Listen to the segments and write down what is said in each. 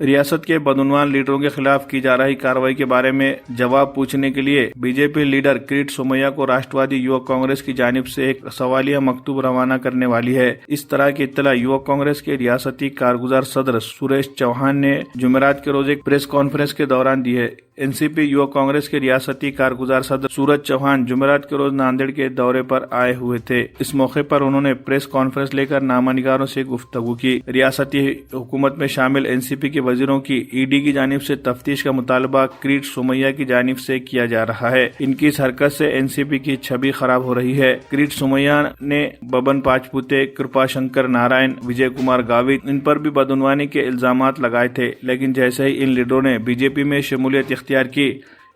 रियासत के बदउनवान लीडरों के खिलाफ की जा रही कार्रवाई के बारे में जवाब पूछने के लिए बीजेपी लीडर किरीट सोमैया को राष्ट्रवादी युवक कांग्रेस की जानिब से एक सवालिया मकतूब रवाना करने वाली है। इस तरह की इत्तला युवक कांग्रेस के रियासती कारगुजार सदर सुरेश चौहान ने जुमेरात के रोज एक प्रेस कॉन्फ्रेंस के दौरान दी है। एनसीपी युवक कांग्रेस के रियासती कारगुजार सदर सूरज चौहान जुमेरात के रोज नांदेड़ के दौरे पर आए हुए थे। इस मौके पर उन्होंने प्रेस कॉन्फ्रेंस लेकर नामानिगारों से गुफ्तगू की। रियासती हुकूमत में शामिल एनसीपी के वजीरों की ईडी की जानिब से तफ्तीश का मुतालबा किरीट सोमैया की जानिब से किया जा रहा है। इनकी इस हरकत से एनसीपी की छवि खराब हो रही है। किरीट सोमैया ने बबन पाचपुते, कृपाशंकर नारायण, विजय कुमार गावित इन पर भी बदउनवानी के इल्जामात लगाए थे, लेकिन जैसे ही इन लीडरों ने बीजेपी में शमूलियत इख्तियार की,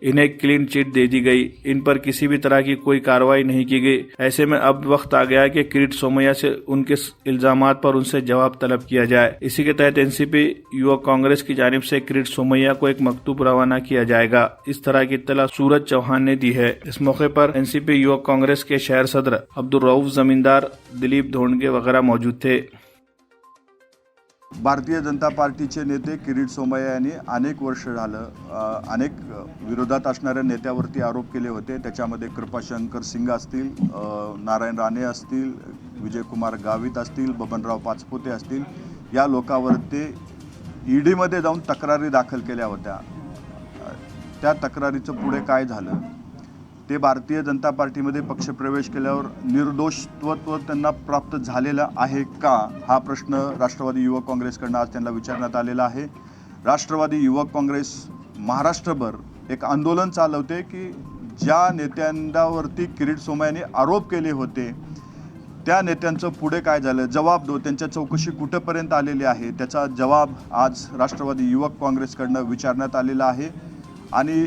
इन्हें क्लीन चिट दे दी गई। इन पर किसी भी तरह की कोई कार्रवाई नहीं की गई। ऐसे में अब वक्त आ गया है कि किरीट सोमैया से उनके इल्जामात पर उनसे जवाब तलब किया जाए। इसी के तहत एनसीपी युवक कांग्रेस की जानिब से किरीट सोमैया को एक मकतूब रवाना किया जाएगा। इस तरह की इत्तला सूरज चौहान ने दी है। इस मौके पर एनसीपी युवक कांग्रेस के शहर सदर अब्दुल रऊफ जमींदार, दिलीप धोंडगे वगैरह मौजूद थे। भारतीय जनता पार्टीचे नेते किरीट सोमैया यांनी अनेक वर्ष झालं अनेक विरोधात असणाऱ्या नेत्यावरती आरोप केले होते। त्याच्यामध्ये कृपाशंकर सिंग असतील, नारायण राणे असतील, विजयकुमार गावित असतील, बबनराव पाचपुते असतील, या लोकांवरती ईडीमध्ये जाऊन तक्रारी दाखल केल्या होत्या। त्या तक्रारीचं पुढे काय झालं ते भारतीय जनता पार्टीमध्ये पक्षप्रवेश केल्यावर निर्दोषत्व त्यांना प्राप्त झालेला आहे का, हा प्रश्न राष्ट्रवादी युवक काँग्रेसकडून आज त्यांना विचारण्यात आलेला आहे। राष्ट्रवादी युवक काँग्रेस महाराष्ट्रभर एक आंदोलन चालवते की ज्या नेत्यांवरती किरीट सोमैयाने आरोप केले होते त्या नेत्यांचं पुढे काय झालं, जवाब दो, त्यांच्या चौकशी कुठेपर्यंत आलेली आहे, त्याचा जवाब आज राष्ट्रवादी युवक काँग्रेसकडून विचारण्यात आलेला आहे। आणि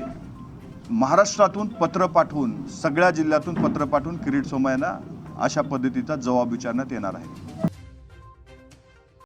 महाराष्ट्रातून पत्र पाठवून, सगळ्या जिल्ह्यातून पत्र पाठवून किरीट सोमैयांना अशा पद्धतीचा जवाब विचारण्यात येणार आहे।